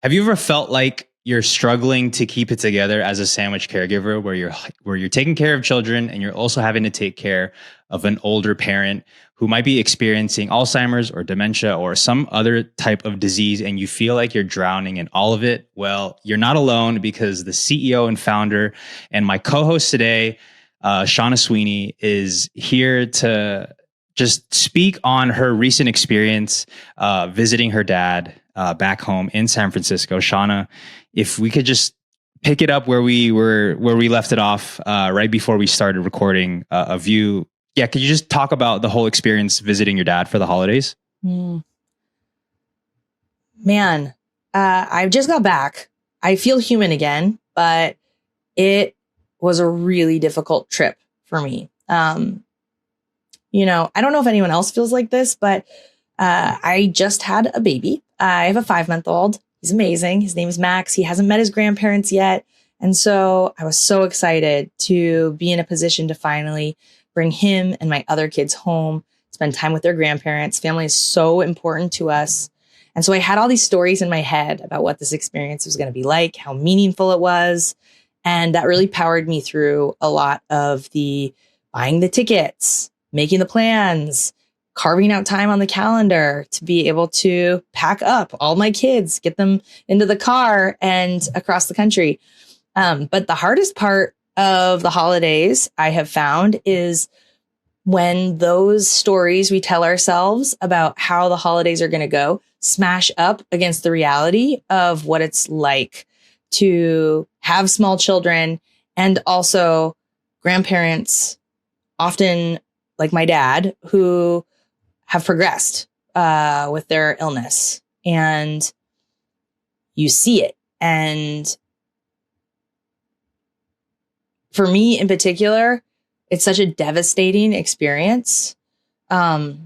Have you ever felt like you're struggling to keep it together as a sandwich caregiver where you're taking care of children and you're also having to take care of an older parent who might be experiencing Alzheimer's or dementia or some other type of disease and you feel like you're drowning in all of it? Well, you're not alone because the CEO and founder and my co-host today, Shauna Sweeney, is here to just speak on her recent experience visiting her dad back home in San Francisco. Shauna, if we could just pick it up where we left it off right before we started recording of you. Yeah, could you just talk about the whole experience visiting your dad for the holidays? Man, I just got back. I feel human again, but it was a really difficult trip for me. You know, I don't know if anyone else feels like this, but I just had a baby. I have a 5-month-old. He's amazing. His name is Max. He hasn't met his grandparents yet. And so I was so excited to be in a position to finally bring him and my other kids home, spend time with their grandparents. Family is so important to us. And so I had all these stories in my head about what this experience was going to be like, how meaningful it was. And that really powered me through a lot of the buying the tickets, making the plans, carving out time on the calendar to be able to pack up all my kids, get them into the car and across the country. But the hardest part of the holidays I have found is when those stories we tell ourselves about how the holidays are going to go smash up against the reality of what it's like to have small children and also grandparents, often like my dad, who have progressed with their illness, and you see it. And for me in particular, it's such a devastating experience. There's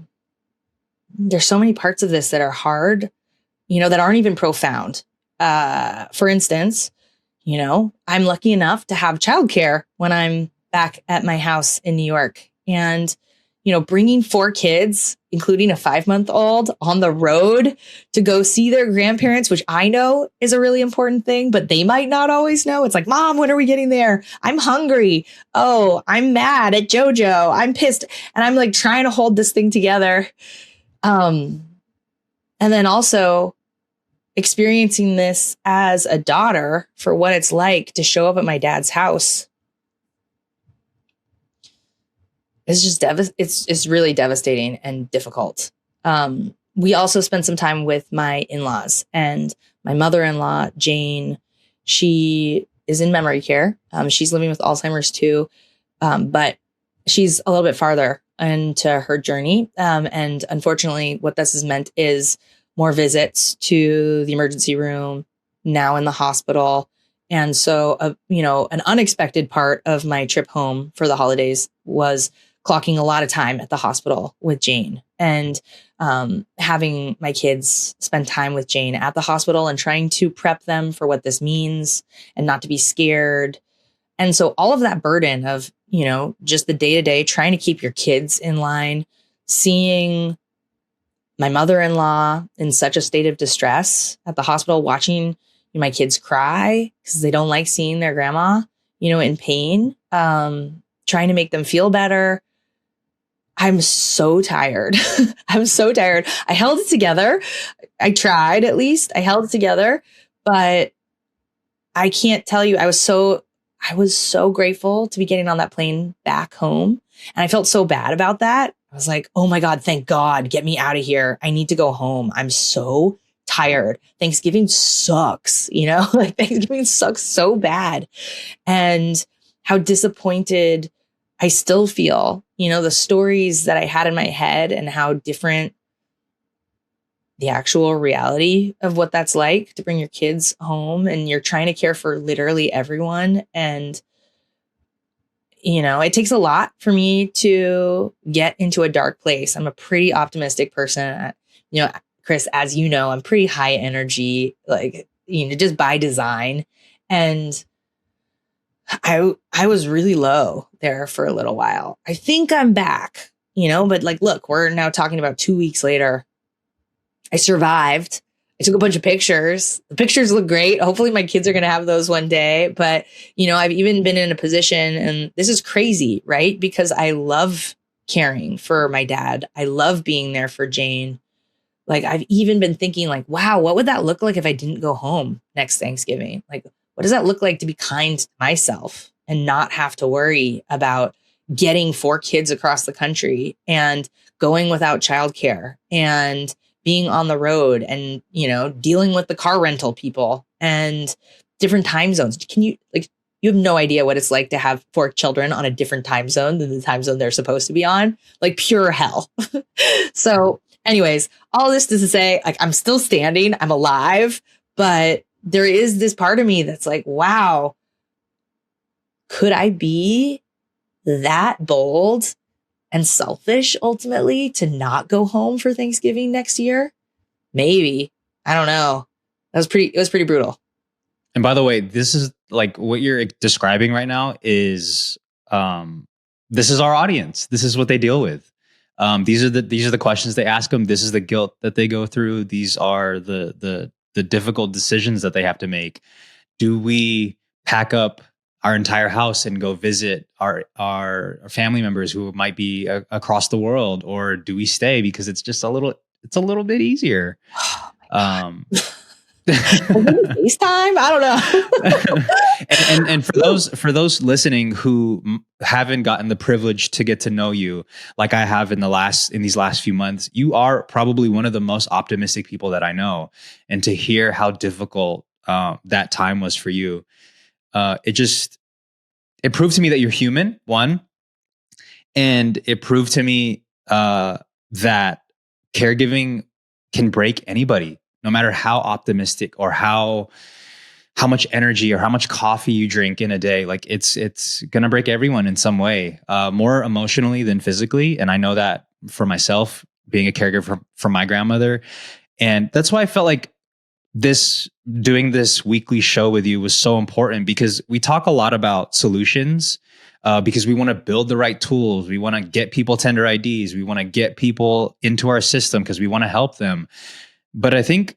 so many parts of this that are hard, you know, that aren't even profound. For instance, you know, I'm lucky enough to have childcare when I'm back at my house in New York. And you know, bringing 4 kids, including a 5-month-old, on the road to go see their grandparents, which I know is a really important thing, but they might not always know. It's like, Mom, when are we getting there? I'm hungry. Oh, I'm mad at JoJo. I'm pissed. And I'm like trying to hold this thing together. And then also experiencing this as a daughter for what it's like to show up at my dad's house. It's just it's really devastating and difficult. We also spent some time with my in-laws, and my mother-in-law, Jane, she is in memory care. She's living with Alzheimer's too, but she's a little bit farther into her journey. And unfortunately, what this has meant is more visits to the emergency room, now in the hospital. And so, you know, an unexpected part of my trip home for the holidays was clocking a lot of time at the hospital with Jane and having my kids spend time with Jane at the hospital and trying to prep them for what this means and not to be scared. And so all of that burden of, you know, just the day-to-day trying to keep your kids in line, seeing my mother-in-law in such a state of distress at the hospital, watching my kids cry because they don't like seeing their grandma, you know, in pain, trying to make them feel better. I'm so tired. I'm so tired. I held it together. I tried, at least. I held it together, but I can't tell you. I was so grateful to be getting on that plane back home. And I felt so bad about that. I was like, oh my God, thank God, get me out of here. I need to go home. I'm so tired. Thanksgiving sucks, you know, like Thanksgiving sucks so bad. And how disappointed I still feel, you know, the stories that I had in my head and how different the actual reality of what that's like to bring your kids home and you're trying to care for literally everyone. And, you know, it takes a lot for me to get into a dark place. I'm a pretty optimistic person. You know, Chris, as you know, I'm pretty high energy, like, you know, just by design. And I was really low there for a little while. I think I'm back, you know, but like, look, we're now talking about 2 weeks later. I survived I took a bunch of pictures. The pictures look great. Hopefully my kids are going to have those one day. But, I've even been in a position, and this is crazy, right? Because I love caring for my dad. I love being there for Jane. Like, I've even been thinking like, wow, what would that look like if I didn't go home next Thanksgiving? Like, what does that look like to be kind to myself and not have to worry about getting 4 kids across the country and going without childcare and being on the road and, dealing with the car rental people and different time zones? You have no idea what it's like to have 4 children on a different time zone than the time zone they're supposed to be on, like pure hell. So anyways, all this is to say, like, I'm still standing, I'm alive, but there is this part of me that's like, wow, could I be that bold and selfish ultimately to not go home for Thanksgiving next year? Maybe. I don't know. It was pretty brutal. And by the way, this is like what you're describing right now is this is our audience. This is what they deal with. These are the questions they ask them. This is the guilt that they go through. These are the difficult decisions that they have to make. Do we pack up our entire house and go visit our family members who might be across the world, or do we stay because it's just a little bit easier? FaceTime? I don't know. and for those listening who haven't gotten the privilege to get to know you like I have in these last few months, you are probably one of the most optimistic people that I know. And to hear how difficult that time was for you, it proved to me that you're human, one, and it proved to me that caregiving can break anybody, no matter how optimistic or how much energy or how much coffee you drink in a day. Like it's gonna break everyone in some way, more emotionally than physically. And I know that for myself, being a caregiver for my grandmother. And that's why I felt like doing this weekly show with you was so important, because we talk a lot about solutions, because we want to build the right tools. We want to get people tender IDs. We want to get people into our system because we want to help them. But I think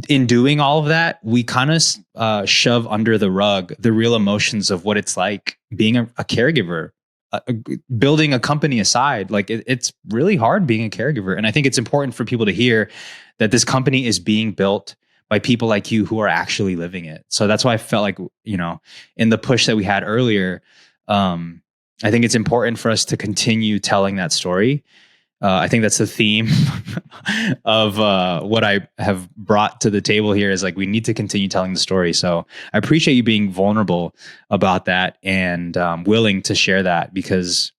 in doing all of that, we kind of shove under the rug the real emotions of what it's like being a caregiver, building a company aside. Like it's really hard being a caregiver. And I think it's important for people to hear that this company is being built by people like you who are actually living it. So that's why I felt like, in the push that we had earlier, I think it's important for us to continue telling that story. I think that's the theme of what I have brought to the table here, is like, we need to continue telling the story. So I appreciate you being vulnerable about that and willing to share that, because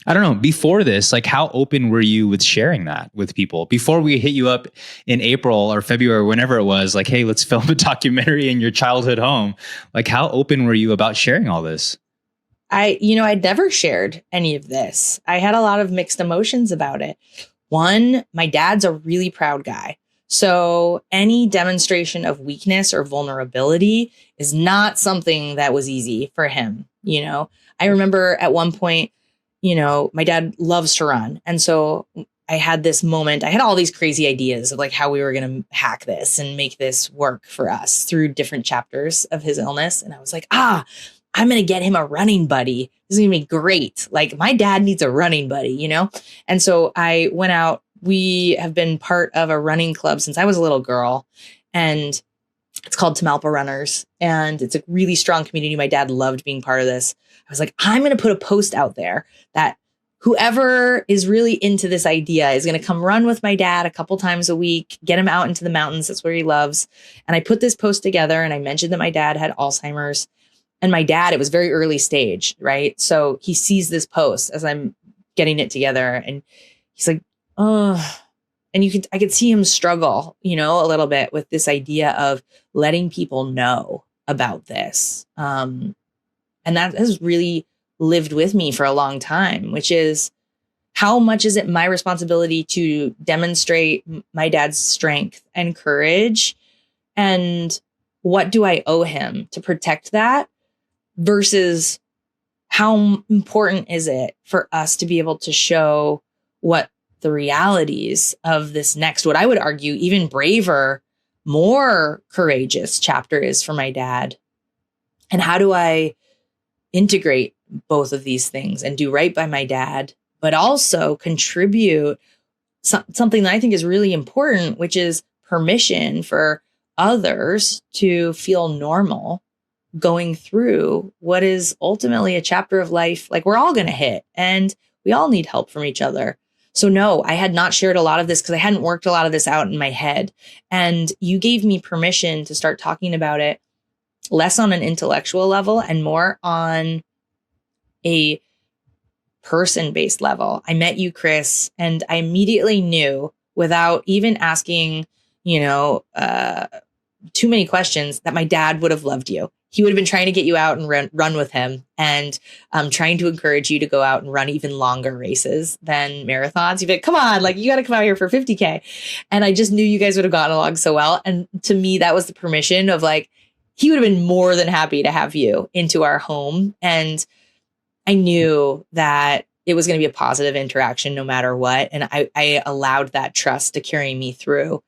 I don't know, before this, like, how open were you with sharing that with people? Before we hit you up in April or February, or whenever it was, like, hey, let's film a documentary in your childhood home. Like, how open were you about sharing all this? I'd never shared any of this. I had a lot of mixed emotions about it. One, my dad's a really proud guy. So any demonstration of weakness or vulnerability is not something that was easy for him. I remember at one point, my dad loves to run. And so I had this moment, I had all these crazy ideas of like how we were going to hack this and make this work for us through different chapters of his illness. And I was like, I'm going to get him a running buddy. This is going to be great. Like, my dad needs a running buddy, And so I went out. We have been part of a running club since I was a little girl, and it's called Tamalpa Runners. And it's a really strong community. My dad loved being part of this. I was like, I'm going to put a post out there that whoever is really into this idea is going to come run with my dad a couple times a week, get him out into the mountains. That's where he loves. And I put this post together, and I mentioned that my dad had Alzheimer's. And my dad, it was very early stage, right? So he sees this post as I'm getting it together, and he's like, oh, and I could see him struggle, a little bit with this idea of letting people know about this. And that has really lived with me for a long time, which is, how much is it my responsibility to demonstrate my dad's strength and courage? And what do I owe him to protect that? Versus how important is it for us to be able to show what the realities of this next, what I would argue, even braver, more courageous chapter is for my dad. And how do I integrate both of these things and do right by my dad, but also contribute something that I think is really important, which is permission for others to feel normal going through what is ultimately a chapter of life. Like, we're all going to hit, and we all need help from each other. So no, I had not shared a lot of this because I hadn't worked a lot of this out in my head. And you gave me permission to start talking about it less on an intellectual level and more on a person-based level. I met you, Chris, and I immediately knew, without even asking, too many questions, that my dad would have loved you. He would have been trying to get you out and run with him, and trying to encourage you to go out and run even longer races than marathons. You'd be like, come on, like, you got to come out here for 50K. And I just knew you guys would have gotten along so well. And to me, that was the permission of, like, he would have been more than happy to have you into our home. And I knew that it was going to be a positive interaction no matter what. And I allowed that trust to carry me through,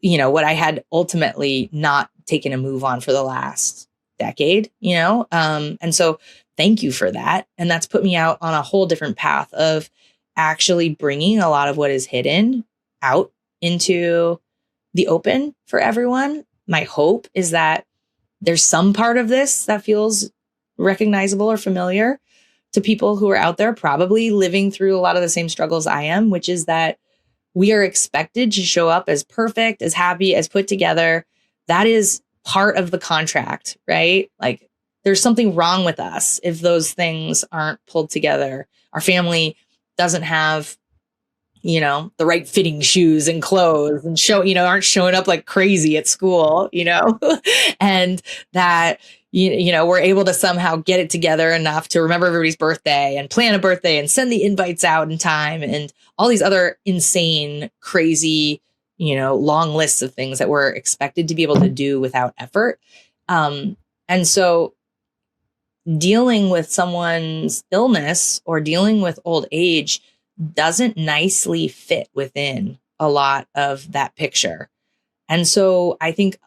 what I had ultimately not taken a move on for the last decade, and so thank you for that. And that's put me out on a whole different path of actually bringing a lot of what is hidden out into the open for everyone. My hope is that there's some part of this that feels recognizable or familiar to people who are out there, probably living through a lot of the same struggles I am, which is that we are expected to show up as perfect, as happy, as put together. That is part of the contract, right? Like, there's something wrong with us if those things aren't pulled together. Our family doesn't have, the right fitting shoes and clothes, and aren't showing up like crazy at school, and that, we're able to somehow get it together enough to remember everybody's birthday and plan a birthday and send the invites out in time, and all these other insane, crazy, long lists of things that we're expected to be able to do without effort. And so dealing with someone's illness or dealing with old age doesn't nicely fit within a lot of that picture. And so I think,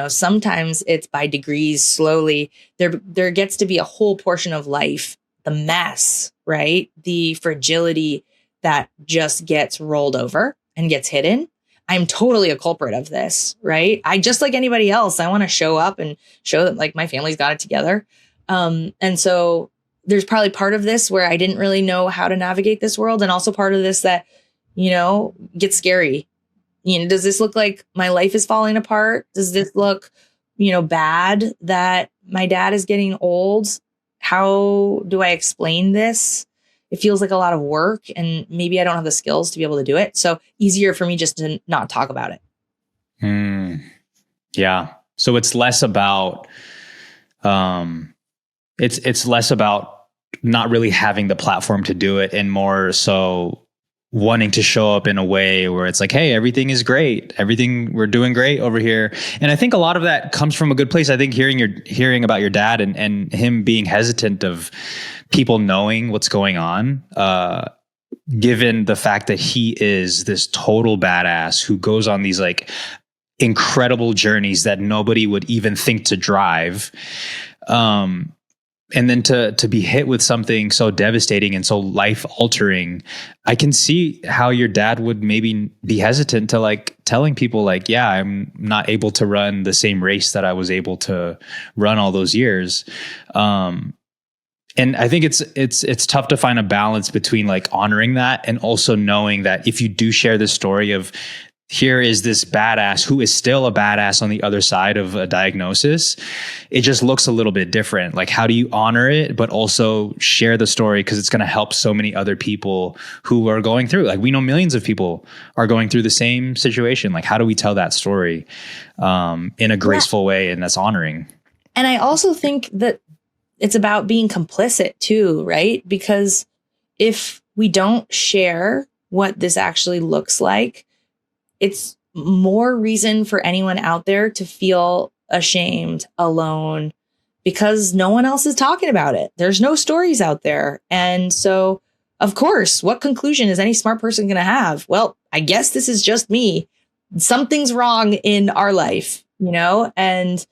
sometimes it's by degrees, slowly, there gets to be a whole portion of life, the mess, right? The fragility that just gets rolled over and gets hidden. I'm totally a culprit of this, right? I, just like anybody else, I want to show up and show that, like, my family's got it together. And so there's probably part of this where I didn't really know how to navigate this world. And also part of this that, gets scary. Does this look like my life is falling apart? Does this look, bad that my dad is getting old? How do I explain this? It feels like a lot of work, and maybe I don't have the skills to be able to do it. So easier for me just to not talk about it. Yeah. So it's less about, it's less about not really having the platform to do it, and more so wanting to show up in a way where it's like, hey, everything is great. We're doing great over here. And I think a lot of that comes from a good place. I think hearing about your dad and him being hesitant of people knowing what's going on, given the fact that he is this total badass who goes on these, like, incredible journeys that nobody would even think to drive. And then to be hit with something so devastating and so life altering, I can see how your dad would maybe be hesitant to, like, telling people, like, yeah, I'm not able to run the same race that I was able to run all those years. And I think it's tough to find a balance between, like, honoring that and also knowing that if you do share this story of, here is this badass who is still a badass on the other side of a diagnosis, it just looks a little bit different. Like, how do you honor it, but also share the story? Because it's going to help so many other people who are going through, like, we know millions of people are going through the same situation. Like, how do we tell that story in a graceful way and that's honoring? And I also think that it's about being complicit too, right? Because if we don't share what this actually looks like, it's more reason for anyone out there to feel ashamed, alone, because no one else is talking about it. There's no stories out there. And so of course, what conclusion is any smart person going to have? Well, I guess this is just me. Something's wrong in our life, and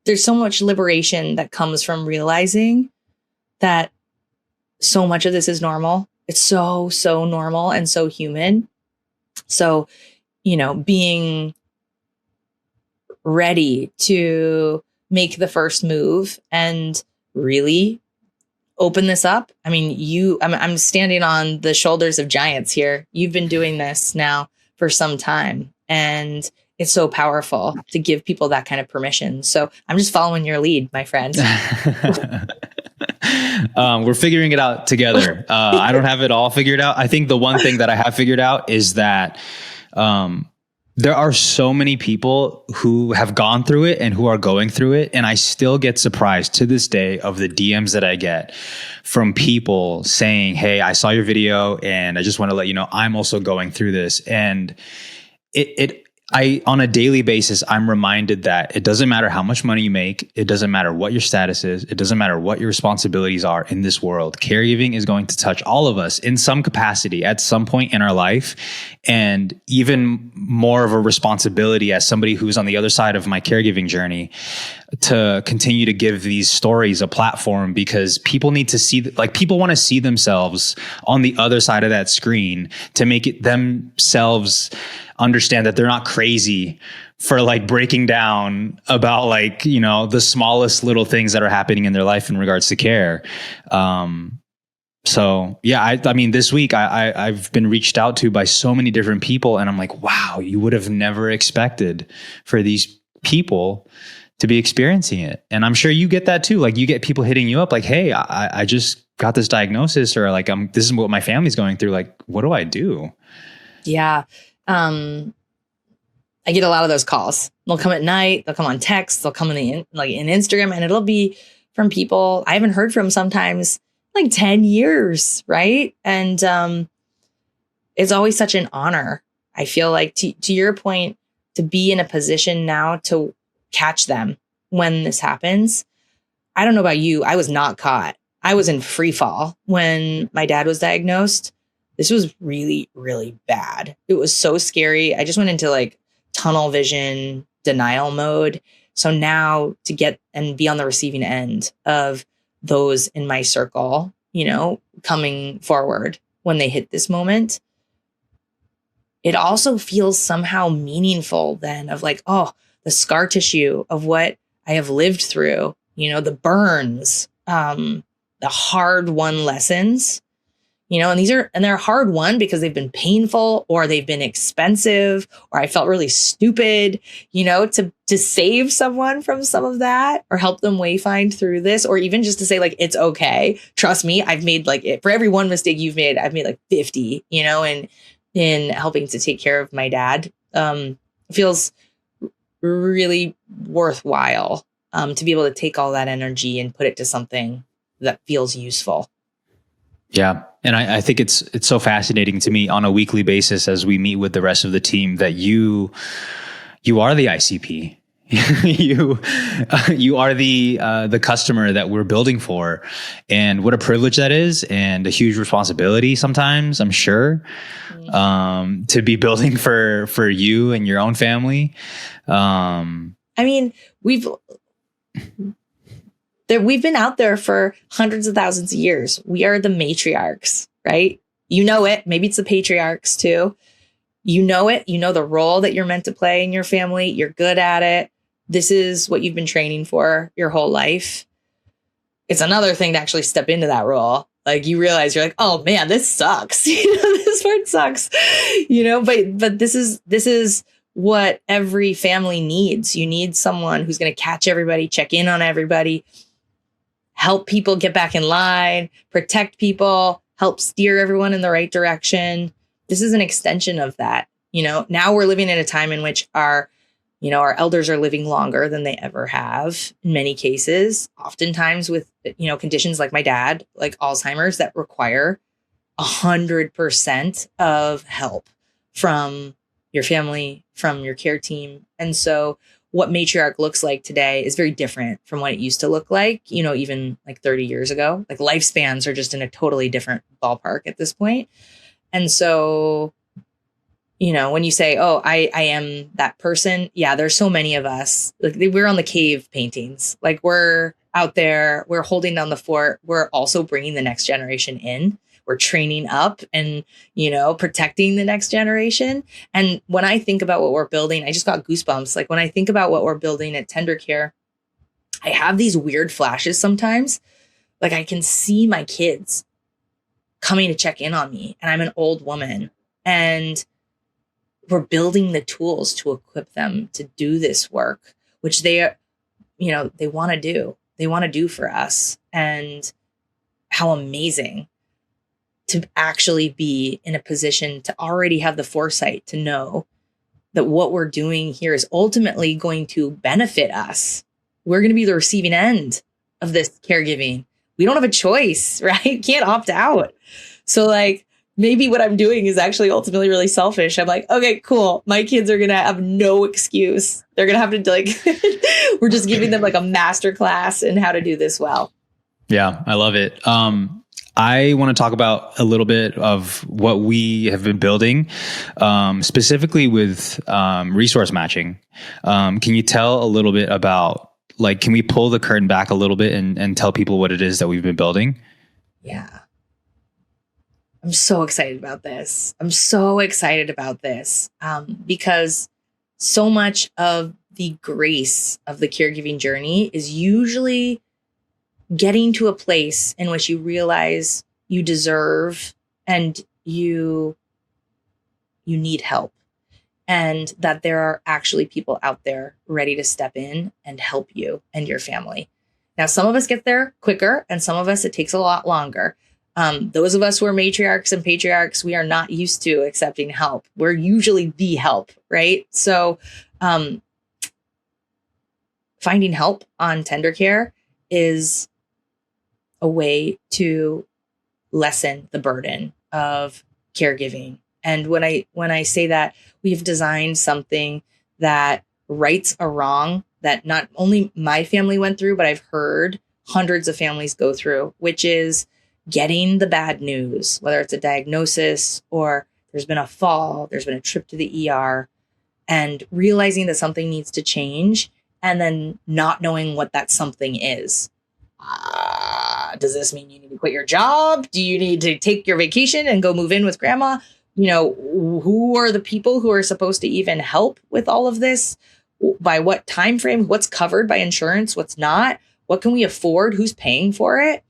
there's so much liberation that comes from realizing that so much of this is normal. It's so normal and so human. So, being ready to make the first move and really open this up. I mean, I'm standing on the shoulders of giants here. You've been doing this now for some time, and it's so powerful to give people that kind of permission. So I'm just following your lead, my friend. We're figuring it out together. I don't have it all figured out. I think the one thing that I have figured out is that there are so many people who have gone through it and who are going through it. And I still get surprised to this day of the DMs that I get from people saying, hey, I saw your video and I just want to let you know I'm also going through this. And on a daily basis, I'm reminded that it doesn't matter how much money you make. It doesn't matter what your status is. It doesn't matter what your responsibilities are in this world. Caregiving is going to touch all of us in some capacity at some point in our life. And even more of a responsibility as somebody who's on the other side of my caregiving journey to continue to give these stories a platform, because people need to see, people want to see themselves on the other side of that screen to make it themselves understand that they're not crazy for breaking down about the smallest little things that are happening in their life in regards to care. So yeah, I mean, this week I've been reached out to by so many different people, and I'm like, wow, you would have never expected for these people to be experiencing it. And I'm sure you get that too. You get people hitting you up like, hey, I just got this diagnosis, or this is what my family's going through. What do I do? Yeah. I get a lot of those calls. They'll come at night, they'll come on text, they'll come in Instagram, and it'll be from people I haven't heard from sometimes 10 years. Right. And, it's always such an honor. I feel like to your point, to be in a position now to catch them when this happens. I don't know about you. I was not caught. I was in free fall when my dad was diagnosed. This was really, really bad. It was so scary. I just went into tunnel vision denial mode. So now to get and be on the receiving end of those in my circle, coming forward when they hit this moment, it also feels somehow meaningful then of the scar tissue of what I have lived through, the burns, the hard won lessons. And they're hard won because they've been painful, or they've been expensive, or I felt really stupid, to save someone from some of that, or help them wayfind through this, or even just to say it's okay. Trust me, I've made for every one mistake you've made, I've made 50, and in helping to take care of my dad. It feels really worthwhile to be able to take all that energy and put it to something that feels useful. Yeah. And I think it's so fascinating to me on a weekly basis as we meet with the rest of the team that you are the ICP. you are the customer that we're building for, and what a privilege that is, and a huge responsibility sometimes, I'm sure, to be building for you and your own family. We've been out there for hundreds of thousands of years. We are the matriarchs, right? You know it. Maybe it's the patriarchs too. You know it. You know the role that you're meant to play in your family. You're good at it. This is what you've been training for your whole life. It's another thing to actually step into that role. You realize you're oh man, this sucks. This part sucks. But this is what every family needs. You need someone who's going to catch everybody, check in on everybody, help people get back in line, protect people, help steer everyone in the right direction. This is an extension of that. Now we're living in a time in which our elders are living longer than they ever have in many cases, oftentimes with, conditions like my dad, like Alzheimer's, that require 100% of help from your family, from your care team. And so what Matriarch looks like today is very different from what it used to look like, even like 30 years ago. Like lifespans are just in a totally different ballpark at this point. And so, when you say, oh, I am that person. Yeah, there's so many of us. Like we're on the cave paintings. Like we're out there, we're holding down the fort. We're also bringing the next generation in. We're training up and, protecting the next generation. And when I think about what we're building, I just got goosebumps. Like when I think about what we're building at Tendercare, I have these weird flashes sometimes. Like I can see my kids coming to check in on me, and I'm an old woman, and we're building the tools to equip them to do this work, which they want to do. They want to do for us. And how amazing to actually be in a position to already have the foresight to know that what we're doing here is ultimately going to benefit us. We're going to be the receiving end of this caregiving. We don't have a choice, right? Can't opt out. So like maybe what I'm doing is actually ultimately really selfish. I'm like, okay, cool. My kids are going to have no excuse. They're going to have to we're just giving them like a master class in how to do this well. Yeah, I love it. I want to talk about a little bit of what we have been building, specifically with resource matching. Can you tell a little bit about, can we pull the curtain back a little bit and tell people what it is that we've been building? Yeah. I'm so excited about this. Because so much of the grace of the caregiving journey is usually getting to a place in which you realize you deserve and you need help, and that there are actually people out there ready to step in and help you and your family. Now, some of us get there quicker, and some of us, it takes a lot longer. Those of us who are matriarchs and patriarchs, we are not used to accepting help. We're usually the help, right? So finding help on Tendercare is a way to lessen the burden of caregiving. And when I say that, we've designed something that rights a wrong that not only my family went through, but I've heard hundreds of families go through, which is getting the bad news, whether it's a diagnosis or there's been a fall, there's been a trip to the ER, and realizing that something needs to change, and then not knowing what that something is. Does this mean you need to quit your job? Do you need to take your vacation and go move in with grandma? Who are the people who are supposed to even help with all of this? By what time frame? What's covered by insurance? What's not? What can we afford? Who's paying for it?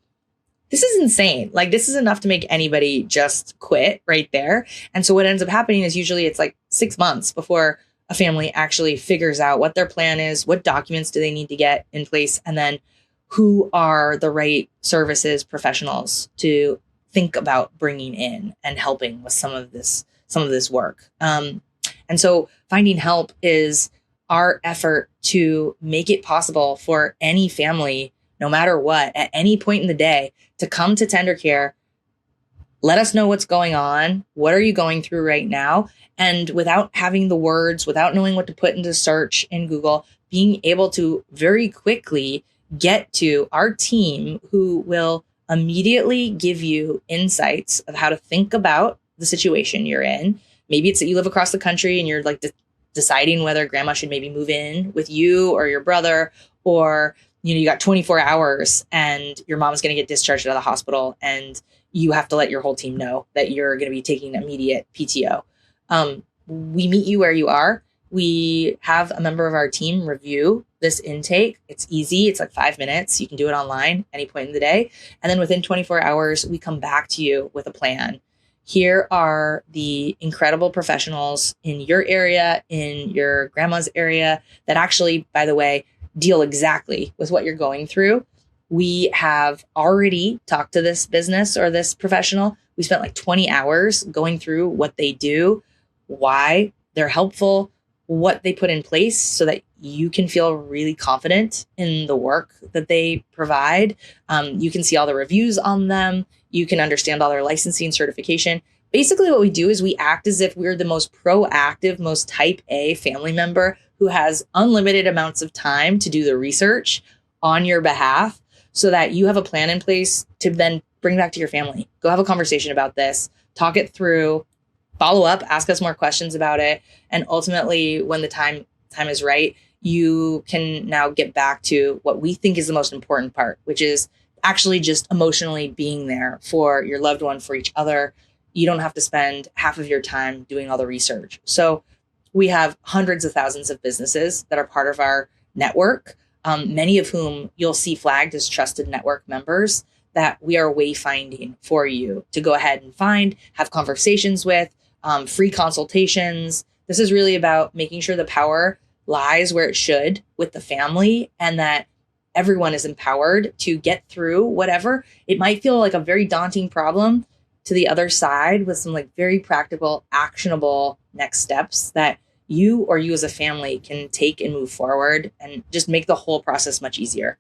This is insane. Like, this is enough to make anybody just quit right there. And so what ends up happening is usually it's like 6 months before a family actually figures out what their plan is, what documents do they need to get in place, and then who are the right services professionals to think about bringing in and helping with some of this work. And so finding help is our effort to make it possible for any family, no matter what, at any point in the day, to come to Tendercare, let us know what's going on. What are you going through right now? And without having the words, without knowing what to put into search in Google, being able to very quickly get to our team who will immediately give you insights of how to think about the situation you're in. Maybe it's that you live across the country and you're like deciding whether grandma should maybe move in with you or your brother, or you got 24 hours and your mom's going to get discharged out of the hospital and you have to let your whole team know that you're going to be taking immediate PTO. We meet you where you are. We have a member of our team review this intake. It's easy. It's like 5 minutes. You can do it online any point in the day. And then within 24 hours, we come back to you with a plan. Here are the incredible professionals in your area, in your grandma's area, that actually, by the way, deal exactly with what you're going through. We have already talked to this business or this professional. We spent like 20 hours going through what they do, why they're helpful, what they put in place so that you can feel really confident in the work that they provide. You can see all the reviews on them. You can understand all their licensing certification. Basically, what we do is we act as if we're the most proactive, most type A family member who has unlimited amounts of time to do the research on your behalf so that you have a plan in place to then bring back to your family. Go have a conversation about this, talk it through, follow up, ask us more questions about it. And ultimately, when the time is right, you can now get back to what we think is the most important part, which is actually just emotionally being there for your loved one, for each other. You don't have to spend half of your time doing all the research. So we have hundreds of thousands of businesses that are part of our network, many of whom you'll see flagged as trusted network members that we are wayfinding for you to go ahead and find, have conversations with, free consultations. This is really about making sure the power lies where it should with the family, and that everyone is empowered to get through whatever. It might feel like a very daunting problem to the other side with some like very practical, actionable next steps that you or you as a family can take and move forward and just make the whole process much easier.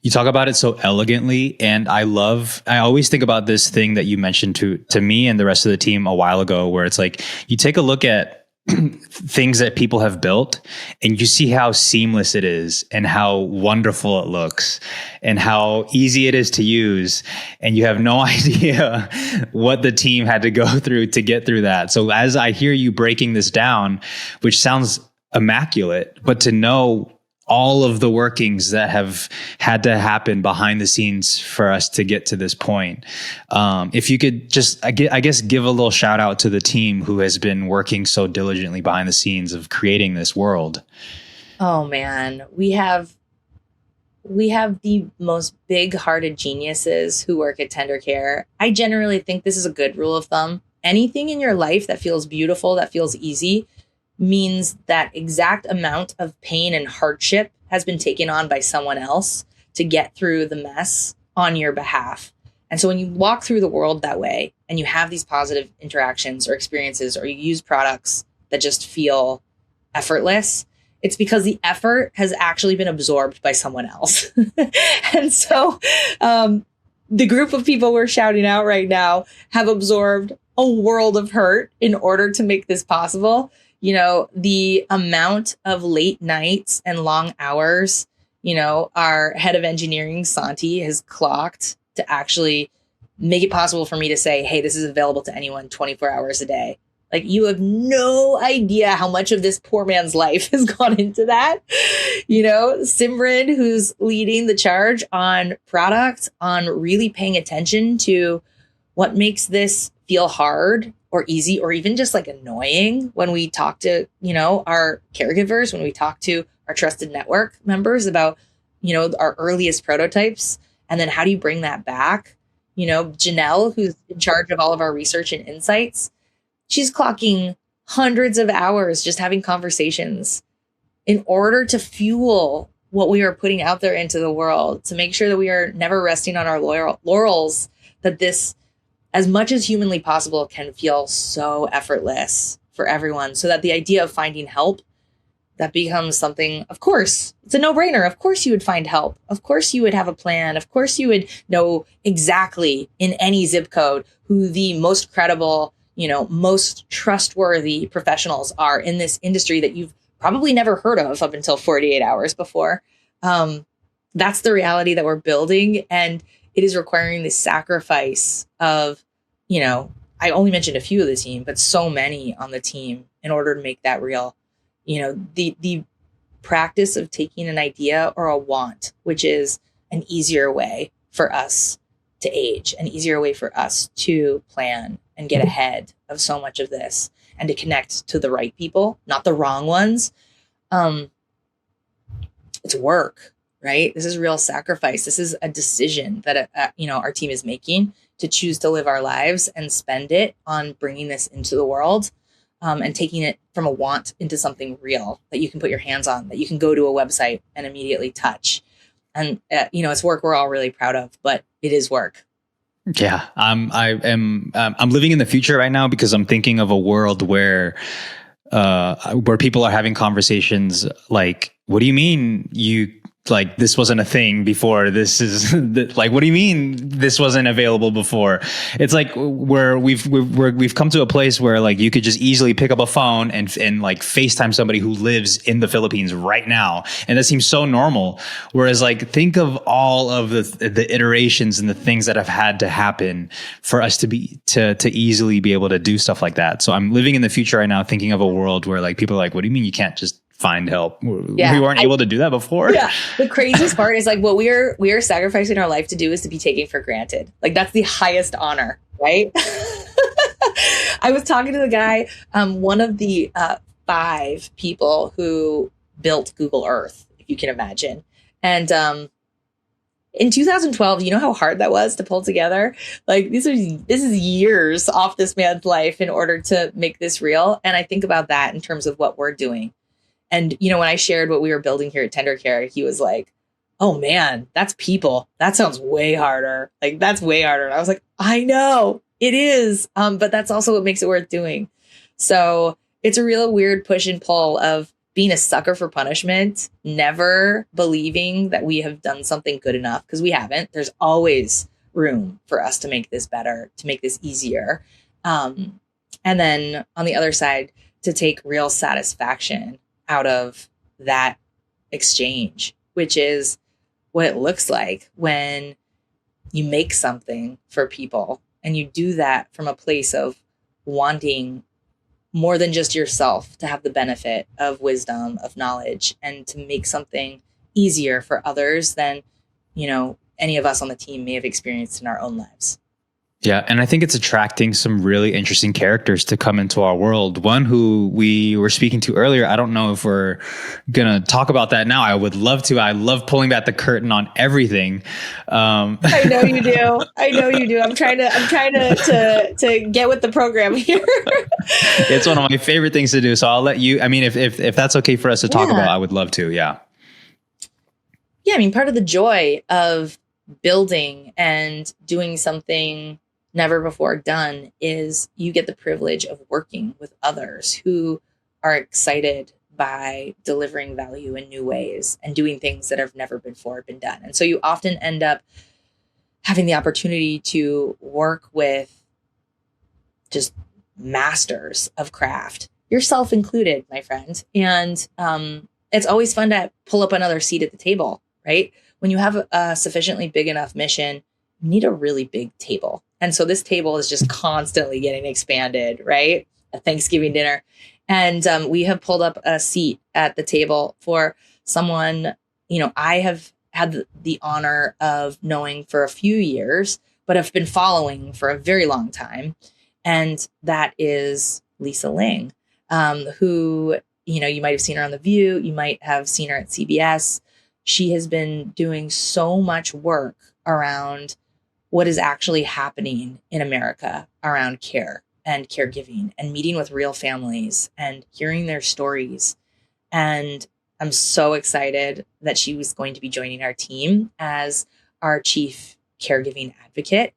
You talk about it so elegantly, and I always think about this thing that you mentioned to me and the rest of the team a while ago, where it's like you take a look at things that people have built and you see how seamless it is and how wonderful it looks and how easy it is to use, and you have no idea what the team had to go through to get through that. So as I hear you breaking this down, which sounds immaculate, but to know all of the workings that have had to happen behind the scenes for us to get to this point. If you could just, I guess, give a little shout out to the team who has been working so diligently behind the scenes of creating this world. Oh man, we have the most big-hearted geniuses who work at Tendercare. I generally think this is a good rule of thumb. Anything in your life that feels beautiful, that feels easy, means that exact amount of pain and hardship has been taken on by someone else to get through the mess on your behalf. And so when you walk through the world that way and you have these positive interactions or experiences, or you use products that just feel effortless, it's because the effort has actually been absorbed by someone else. And so the group of people we're shouting out right now have absorbed a world of hurt in order to make this possible. You know, the amount of late nights and long hours, you know, our head of engineering, Santi, has clocked to actually make it possible for me to say, hey, this is available to anyone 24 hours a day. Like, you have no idea how much of this poor man's life has gone into that. You know, Simran, who's leading the charge on product, on really paying attention to what makes this feel hard or easy or even just like annoying when we talk to, you know, our caregivers, when we talk to our trusted network members about, you know, our earliest prototypes. And then how do you bring that back? You know, Janelle, who's in charge of all of our research and insights, she's clocking hundreds of hours just having conversations in order to fuel what we are putting out there into the world, to make sure that we are never resting on our laurels, that this, as much as humanly possible, can feel so effortless for everyone, so that the idea of finding help, that becomes something, of course, it's a no-brainer. Of course you would find help. Of course you would have a plan. Of course you would know exactly in any zip code who the most credible, you know, most trustworthy professionals are in this industry that you've probably never heard of up until 48 hours before. That's the reality that we're building. And it is requiring the sacrifice of, you know, I only mentioned a few of the team, but so many on the team in order to make that real. You know, the practice of taking an idea or a want, which is an easier way for us to age, an easier way for us to plan and get ahead of so much of this, and to connect to the right people, not the wrong ones. It's work. Right? This is real sacrifice. This is a decision that, you know, our team is making to choose to live our lives and spend it on bringing this into the world, and taking it from a want into something real that you can put your hands on, that you can go to a website and immediately touch. And, you know, it's work we're all really proud of, but it is work. Yeah. I'm living in the future right now because I'm thinking of a world where people are having conversations like, what do you mean you like this wasn't a thing before. This is like, what do you mean this wasn't available before? It's like we've come to a place where like you could just easily pick up a phone and like FaceTime somebody who lives in the Philippines right now, and that seems so normal. Whereas like think of all of the iterations and the things that have had to happen for us to easily be able to do stuff like that. So I'm living in the future right now, thinking of a world where like people are like, what do you mean you can't just find help? Yeah, we weren't able to do that before. Yeah. The craziest part is like what we are sacrificing our life to do is to be taken for granted. Like that's the highest honor, right? I was talking to the guy, one of the 5 people who built Google Earth, if you can imagine. And in 2012, you know how hard that was to pull together? Like this is years off this man's life in order to make this real. And I think about that in terms of what we're doing. And, you know, when I shared what we were building here at Tendercare, he was like, oh, man, that's people. That sounds way harder. Like, that's way harder. And I was like, I know it is. But that's also what makes it worth doing. So it's a real weird push and pull of being a sucker for punishment, never believing that we have done something good enough, because we haven't. There's always room for us to make this better, to make this easier. And then on the other side, to take real satisfaction out of that exchange, which is what it looks like when you make something for people and you do that from a place of wanting more than just yourself to have the benefit of wisdom, of knowledge, and to make something easier for others than, you know, any of us on the team may have experienced in our own lives. Yeah. And I think it's attracting some really interesting characters to come into our world. One who we were speaking to earlier, I don't know if we're going to talk about that now. I would love to. I love pulling back the curtain on everything. I know you do. I know you do. I'm trying to get with the program here. It's one of my favorite things to do. So I'll let you, I mean, if that's okay for us to talk about, I would love to. Yeah. Yeah. I mean, part of the joy of building and doing something never before done is you get the privilege of working with others who are excited by delivering value in new ways and doing things that have never before been done. And so you often end up having the opportunity to work with just masters of craft, yourself included, my friend. And it's always fun to pull up another seat at the table, right? When you have a sufficiently big enough mission, you need a really big table. And so this table is just constantly getting expanded, right? A Thanksgiving dinner. And we have pulled up a seat at the table for someone, you know, I have had the honor of knowing for a few years, but have been following for a very long time. And that is Lisa Ling, who, you know, you might have seen her on The View. You might have seen her at CBS. She has been doing so much work around what is actually happening in America around care and caregiving and meeting with real families and hearing their stories. And I'm so excited that she was going to be joining our team as our chief caregiving advocate.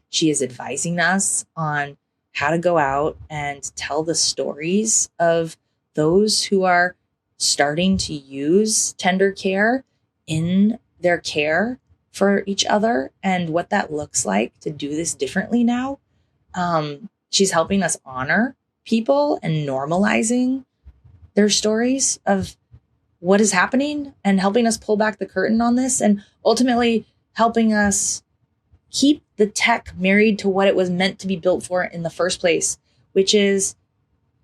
She is advising us on how to go out and tell the stories of those who are starting to use Tendercare in their care for each other and what that looks like to do this differently now. She's helping us honor people and normalizing their stories of what is happening and helping us pull back the curtain on this and ultimately helping us keep the tech married to what it was meant to be built for in the first place, which is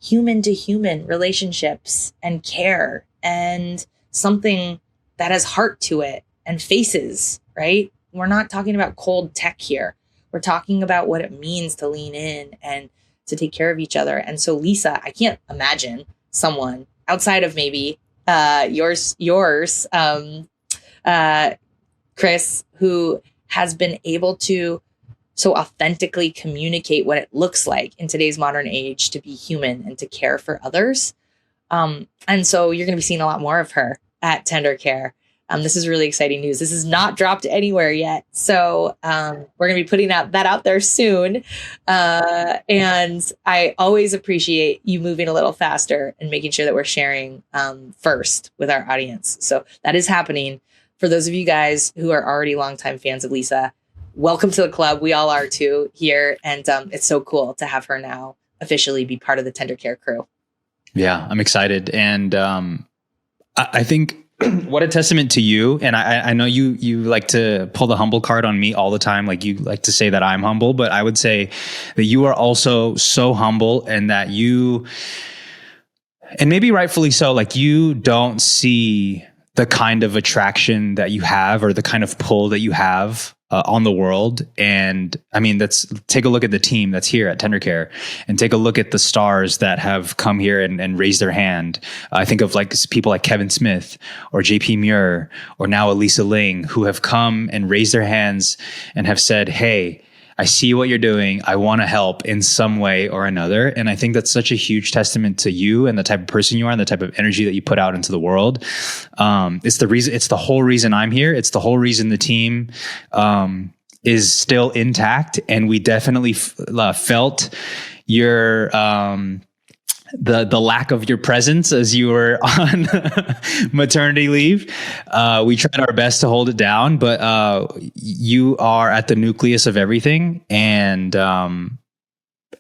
human to human relationships and care and something that has heart to it and faces, right? We're not talking about cold tech here. We're talking about what it means to lean in and to take care of each other. And so Lisa, I can't imagine someone outside of maybe yours, Chris, who has been able to so authentically communicate what it looks like in today's modern age to be human and to care for others. And so you're going to be seeing a lot more of her at Tendercare. This is really exciting news. This is not dropped anywhere yet. So we're going to be putting that out there soon. And I always appreciate you moving a little faster and making sure that we're sharing first with our audience. So that is happening. for those of you guys who are already longtime fans of Lisa, welcome to the club. We all are too here. And it's so cool to have her now officially be part of the Tendercare crew. Yeah, I'm excited. And I think what a testament to you. And I know you like to pull the humble card on me all the time. Like you like to say that I'm humble, but I would say that you are also so humble, and that you, and maybe rightfully so, like you don't see the kind of attraction that you have, or the kind of pull that you have on the world. And I mean, take a look at the team that's here at Tendercare, and take a look at the stars that have come here and raised their hand. I think of like people like Kevin Smith or JP Muir, or now Elisa Ling, who have come and raised their hands and have said, hey, I see what you're doing. I want to help in some way or another. And I think that's such a huge testament to you and the type of person you are and the type of energy that you put out into the world. It's the whole reason I'm here. It's the whole reason the team is still intact. And we definitely felt your the lack of your presence as you were on maternity leave. We tried our best to hold it down, but you are at the nucleus of everything. And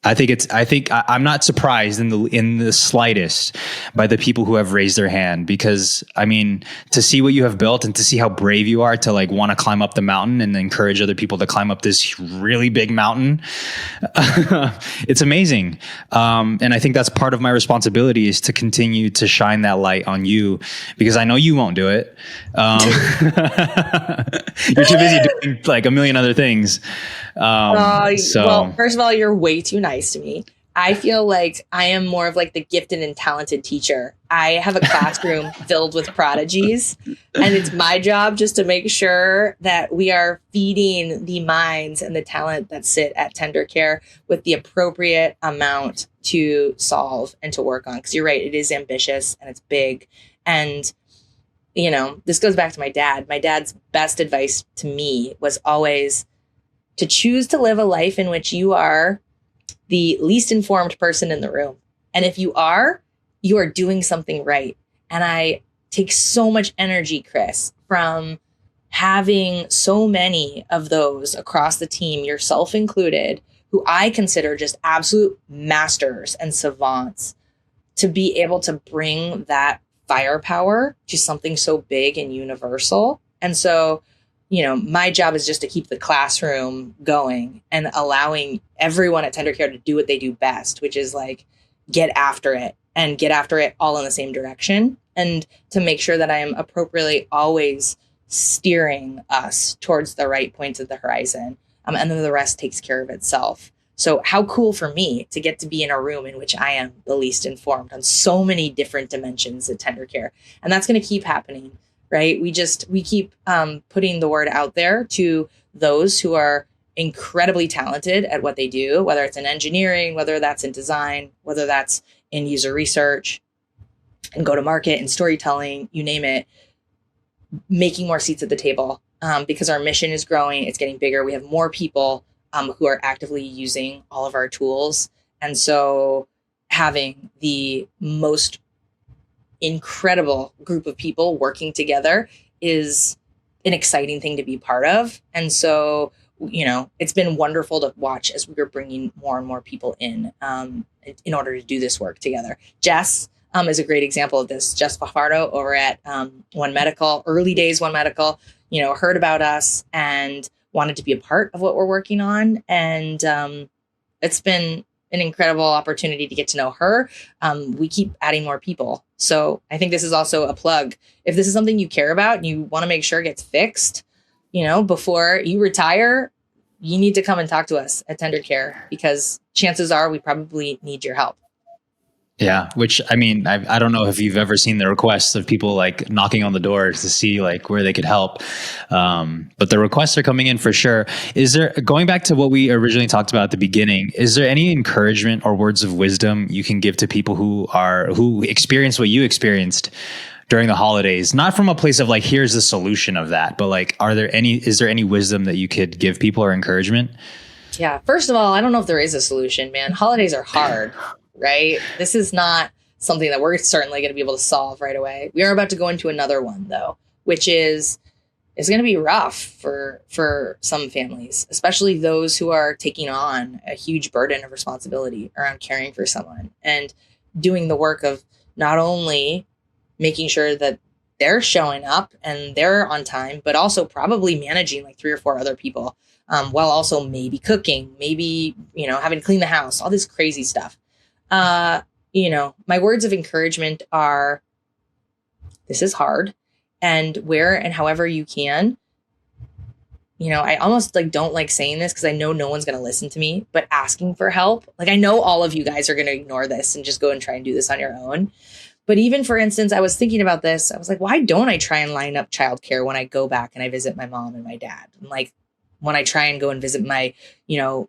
I'm not surprised in the slightest by the people who have raised their hand, because I mean, to see what you have built and to see how brave you are to like want to climb up the mountain and encourage other people to climb up this really big mountain. It's amazing. And I think that's part of my responsibility, is to continue to shine that light on you, because I know you won't do it. You're too busy doing like a million other things. Well, first of all, you're way too nice to me. I feel like I am more of like the gifted and talented teacher. I have a classroom filled with prodigies, and it's my job just to make sure that we are feeding the minds and the talent that sit at Tendercare with the appropriate amount to solve and to work on. Because you're right, it is ambitious and it's big. And, you know, this goes back to my dad. My dad's best advice to me was always to choose to live a life in which you are the least informed person in the room. And if you are doing something right. And I take so much energy, Chris, from having so many of those across the team, yourself included, who I consider just absolute masters and savants, to be able to bring that firepower to something so big and universal. And so, you know, my job is just to keep the classroom going and allowing everyone at Tendercare to do what they do best, which is like get after it all in the same direction, and to make sure that I am appropriately always steering us towards the right points of the horizon. And then the rest takes care of itself. So how cool for me to get to be in a room in which I am the least informed on so many different dimensions at Tendercare. And that's going to keep happening. Right? We keep putting the word out there to those who are incredibly talented at what they do, whether it's in engineering, whether that's in design, whether that's in user research and go to market and storytelling, you name it, making more seats at the table, because our mission is growing. It's getting bigger. We have more people who are actively using all of our tools. And so having the most incredible group of people working together is an exciting thing to be part of. And so, you know, it's been wonderful to watch as we're bringing more and more people in order to do this work together. Jess is a great example of this. Jess Fajardo over at One Medical, early days One Medical, you know, heard about us and wanted to be a part of what we're working on. And it's been an incredible opportunity to get to know her. We keep adding more people. So I think this is also a plug. If this is something you care about and you want to make sure it gets fixed, you know, before you retire, you need to come and talk to us at Tendercare, because chances are we probably need your help. Yeah, which I mean, I don't know if you've ever seen the requests of people like knocking on the door to see like where they could help. But the requests are coming in for sure. Is there, going back to what we originally talked about at the beginning, is there any encouragement or words of wisdom you can give to people who experience what you experienced during the holidays? Not from a place of like, here's the solution of that, but like, is there any wisdom that you could give people or encouragement? Yeah. First of all, I don't know if there is a solution, man. Holidays are hard. Right? This is not something that we're certainly going to be able to solve right away. We are about to go into another one, though, which is is going to be rough for some families, especially those who are taking on a huge burden of responsibility around caring for someone and doing the work of not only making sure that they're showing up and they're on time, but also probably managing like 3 or 4 other people, while also maybe cooking, maybe, having to clean the house, all this crazy stuff. My words of encouragement are, this is hard, and where and however you can, I almost like don't like saying this because I know no one's going to listen to me, but asking for help. Like, I know all of you guys are going to ignore this and just go and try and do this on your own. But even, for instance, I was thinking about this. I was like, why don't I try and line up childcare when I go back and I visit my mom and my dad? And like, when I try and go and visit my,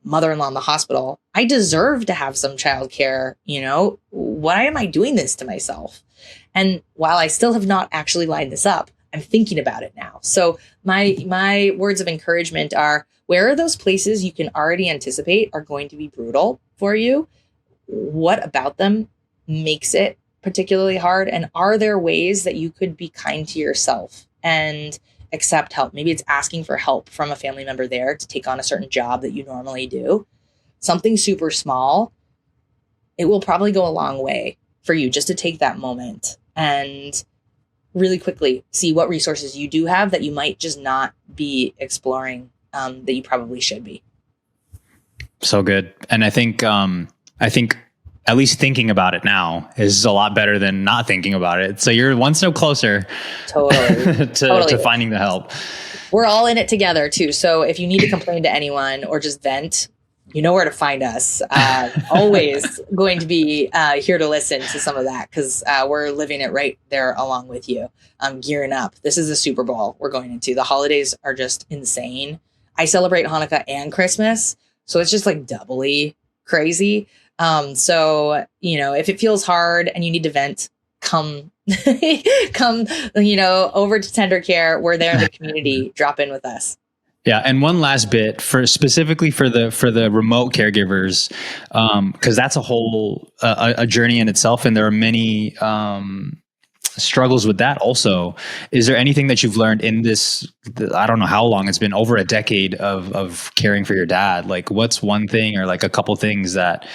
mother-in-law in the hospital, I deserve to have some childcare. Why am I doing this to myself? And while I still have not actually lined this up, I'm thinking about it now. So my words of encouragement are, where are those places you can already anticipate are going to be brutal for you? What about them makes it particularly hard? And are there ways that you could be kind to yourself and accept help? Maybe it's asking for help from a family member there to take on a certain job that you normally do. Something super small. It will probably go a long way for you just to take that moment and really quickly see what resources you do have that you might just not be exploring, that you probably should be. So good. And I think at least thinking about it now is a lot better than not thinking about it. So you're one step closer Totally. to finding the help. We're all in it together too. So if you need to complain to anyone or just vent, you know where to find us. Always going to be here to listen to some of that, because we're living it right there along with you. Gearing up. This is the Super Bowl we're going into. The holidays are just insane. I celebrate Hanukkah and Christmas, so it's just like doubly crazy. So, if it feels hard and you need to vent, come, over to Tendercare. We're there in the community. Drop in with us. Yeah. And one last bit specifically for the remote caregivers, because that's a whole, a journey in itself. And there are many, struggles with that also. Is there anything that you've learned in this, I don't know how long it's been, over a decade of caring for your dad? Like, what's one thing or like a couple things that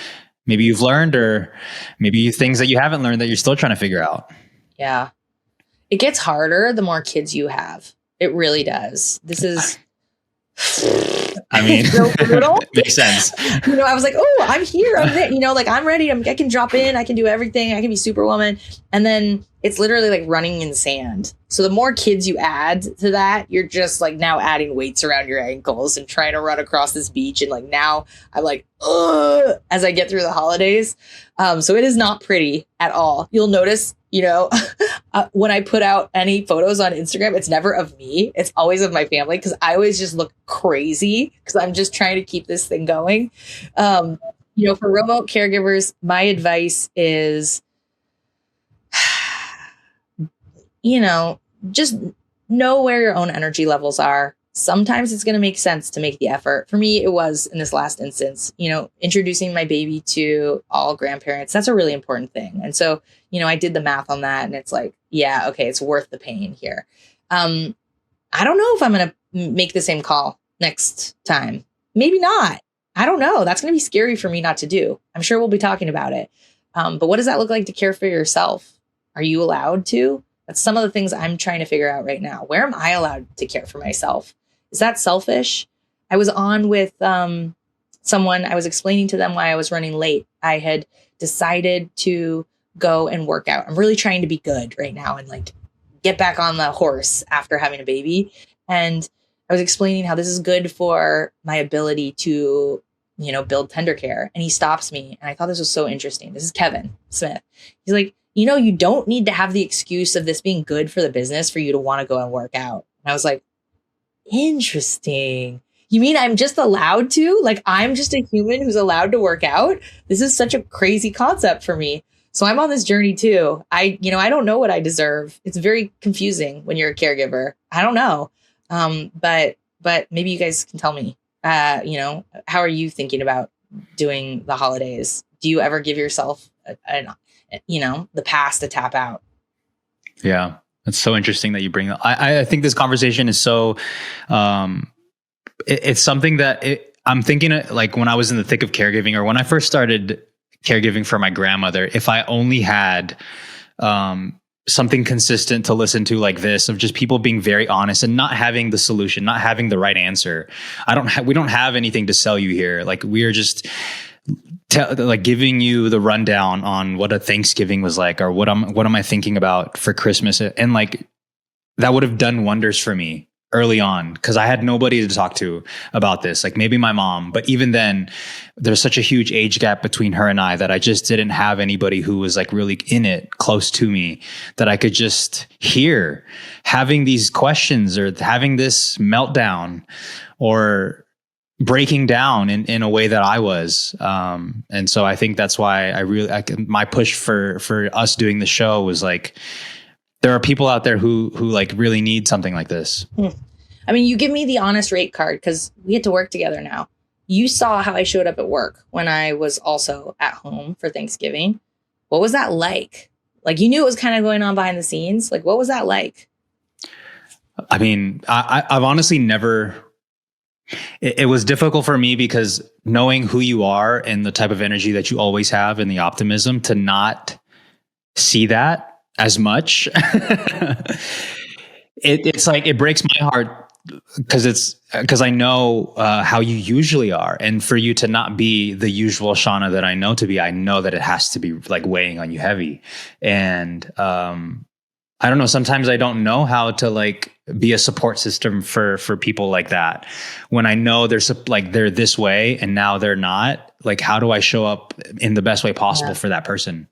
maybe you've learned, or maybe things that you haven't learned that you're still trying to figure out? Yeah. It gets harder the more kids you have. It really does. This is, I mean, so brutal. Makes sense. I was like, oh, I'm here. I'm there. I'm ready. I can drop in. I can do everything. I can be Superwoman. And then it's literally like running in sand. So the more kids you add to that, you're just like now adding weights around your ankles and trying to run across this beach. And like now I'm like, ugh, as I get through the holidays. So it is not pretty at all. You'll notice, when I put out any photos on Instagram, it's never of me. It's always of my family, because I always just look crazy because I'm just trying to keep this thing going. For remote caregivers, my advice is, just know where your own energy levels are. Sometimes it's going to make sense to make the effort. For me, it was in this last instance, introducing my baby to all grandparents. That's a really important thing. And so, I did the math on that, and it's like, yeah, okay, it's worth the pain here. I don't know if I'm going to make the same call next time. Maybe not. I don't know. That's going to be scary for me not to do. I'm sure we'll be talking about it. But what does that look like to care for yourself? Are you allowed to? That's some of the things I'm trying to figure out right now. Where am I allowed to care for myself? Is that selfish? I was on with someone. I was explaining to them why I was running late. I had decided to go and work out. I'm really trying to be good right now and like get back on the horse after having a baby. And I was explaining how this is good for my ability to, build Tendercare. And he stops me. And I thought this was so interesting. This is Kevin Smith. He's like, you don't need to have the excuse of this being good for the business for you to want to go and work out. And I was like, interesting. You mean I'm just allowed to? Like, I'm just a human who's allowed to work out? This is such a crazy concept for me. So I'm on this journey too. I don't know what I deserve. It's very confusing when you're a caregiver. I don't know. But maybe you guys can tell me, how are you thinking about doing the holidays? Do you ever give yourself the pass to tap out? Yeah. It's so interesting that you bring that. I think this conversation is so, it's something that I'm thinking like when I was in the thick of caregiving, or when I first started caregiving for my grandmother, if I only had something consistent to listen to like this, of just people being very honest and not having the solution, not having the right answer. We don't have anything to sell you here. Like, we are just like giving you the rundown on what a Thanksgiving was like, or what am I thinking about for Christmas. And like, that would have done wonders for me early on, because I had nobody to talk to about this. Like, maybe my mom, but even then, there's such a huge age gap between her and I that I just didn't have anybody who was like really in it close to me, that I could just hear having these questions, or having this meltdown, or breaking down in a way that I was. And so I think that's why my push for us doing the show was like, there are people out there who like really need something like this. I mean, you give me the honest rate card because we get to work together now. You saw how I showed up at work when I was also at home for Thanksgiving. What was that like? Like, you knew it was kind of going on behind the scenes. Like, what was that like? I mean, I've honestly never, it was difficult for me, because knowing who you are and the type of energy that you always have and the optimism, to not see that as much, it's like, it breaks my heart, because I know how you usually are, and for you to not be the usual Shauna that I know to be, I know that it has to be like weighing on you heavy. And I don't know, sometimes I don't know how to like be a support system for people like that, when I know they're this way and now they're not. Like, how do I show up in the best way possible for that person?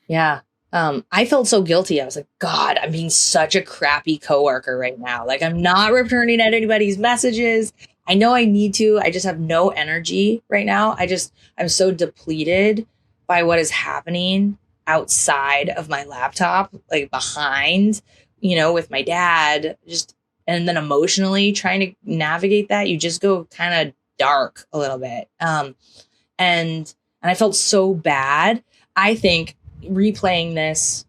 Yeah. I felt so guilty. I was like, God, I'm being such a crappy coworker right now. Like, I'm not returning anybody's messages. I know I need to. I just have no energy right now. I'm so depleted by what is happening outside of my laptop, like behind, with my dad, and then emotionally trying to navigate that. You just go kind of dark a little bit. And I felt so bad. I think, replaying this,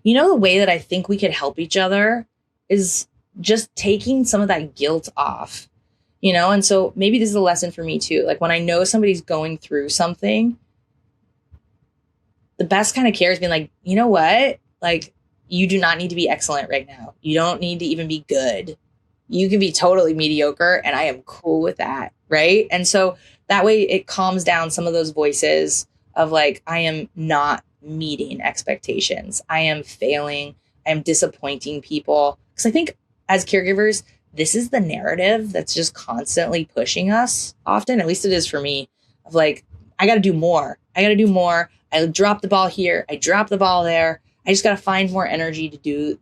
the way that I think we could help each other is just taking some of that guilt off, and so maybe this is a lesson for me too. Like, when I know somebody's going through something, the best kind of care is being like, you know what? Like, you do not need to be excellent right now. You don't need to even be good. You can be totally mediocre, and I am cool with that. Right. And so that way it calms down some of those voices of like, I am not meeting expectations. I am failing. I am disappointing people. Because I think as caregivers, this is the narrative that's just constantly pushing us often. At least it is for me, of like, I got to do more. I drop the ball here. I drop the ball there. I just got to find more energy to do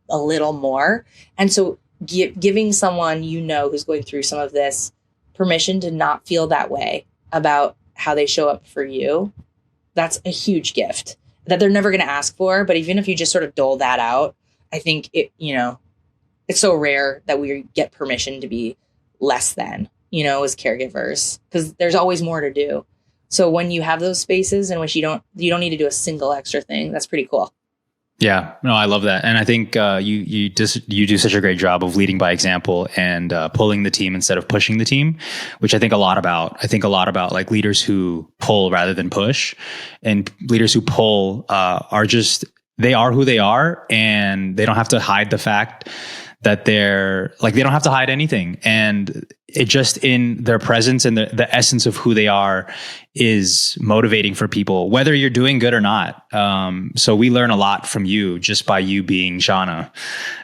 a little more. And so giving someone, who's going through some of this, permission to not feel that way about how they show up for you, that's a huge gift that they're never going to ask for. But even if you just sort of dole that out, I think it's so rare that we get permission to be less than, as caregivers, because there's always more to do. So when you have those spaces in which you don't need to do a single extra thing, that's pretty cool. Yeah, no, I love that. And I think you do such a great job of leading by example and pulling the team instead of pushing the team, which I think a lot about. I think a lot about like leaders who pull rather than push, and leaders who pull they are who they are, and they don't have to hide the fact that they don't have to hide anything. And it just, in their presence and the essence of who they are, is motivating for people, whether you're doing good or not. So we learn a lot from you just by you being Shauna,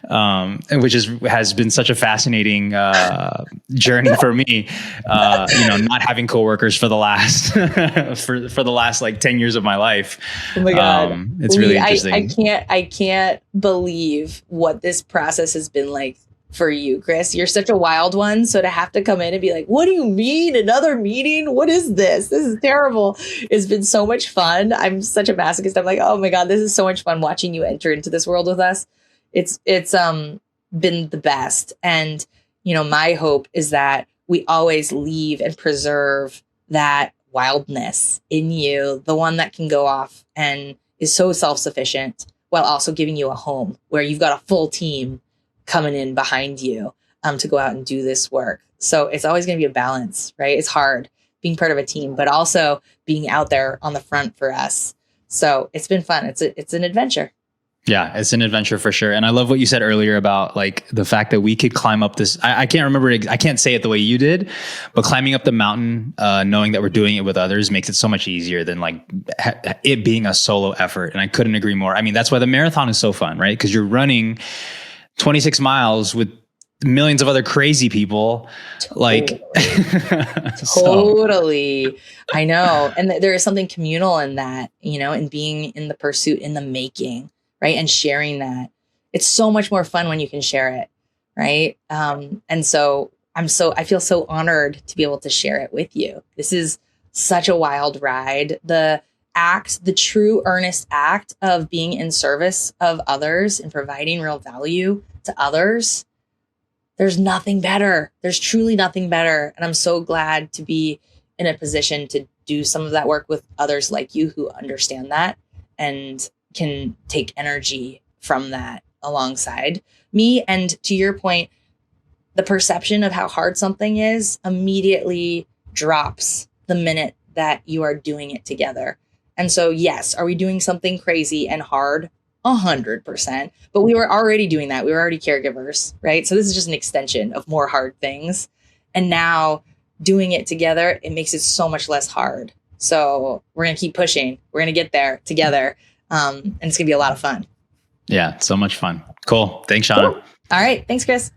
and which has been such a fascinating journey for me. Not having coworkers for the last for the last like 10 years of my life. Oh my God, it's really interesting. I can't believe what this process has been like for you, Chris. You're such a wild one. So to have to come in and be like, what do you mean? Another meeting? What is this? This is terrible. It's been so much fun. I'm such a masochist. I'm like, oh my God, this is so much fun watching you enter into this world with us. It's been the best. And, my hope is that we always leave and preserve that wildness in you, the one that can go off and is so self-sufficient while also giving you a home where you've got a full team coming in behind you to go out and do this work. So it's always going to be a balance, right? It's hard being part of a team, but also being out there on the front for us. So it's been fun. It's an adventure. Yeah, it's an adventure for sure. And I love what you said earlier about like the fact that we could climb up this. I can't remember. I can't say it the way you did, but climbing up the mountain, knowing that we're doing it with others makes it so much easier than like it being a solo effort. And I couldn't agree more. I mean, that's why the marathon is so fun, right? Because you're running 26 miles with millions of other crazy people. Like, totally. I know. And there is something communal in that, in being in the pursuit, in the making, right? And sharing that. It's so much more fun when you can share it, right? And so I feel so honored to be able to share it with you. This is such a wild ride. The true earnest act of being in service of others and providing real value to others. There's nothing better. There's truly nothing better. And I'm so glad to be in a position to do some of that work with others like you who understand that and can take energy from that alongside me. And to your point, the perception of how hard something is immediately drops the minute that you are doing it together. And so, yes, are we doing something crazy and hard? 100%. But we were already doing that. We were already caregivers, right? So this is just an extension of more hard things. And now doing it together, it makes it so much less hard. So we're going to keep pushing. We're going to get there together. And it's going to be a lot of fun. Yeah, so much fun. Cool. Thanks, Shauna. Cool. All right. Thanks, Chris.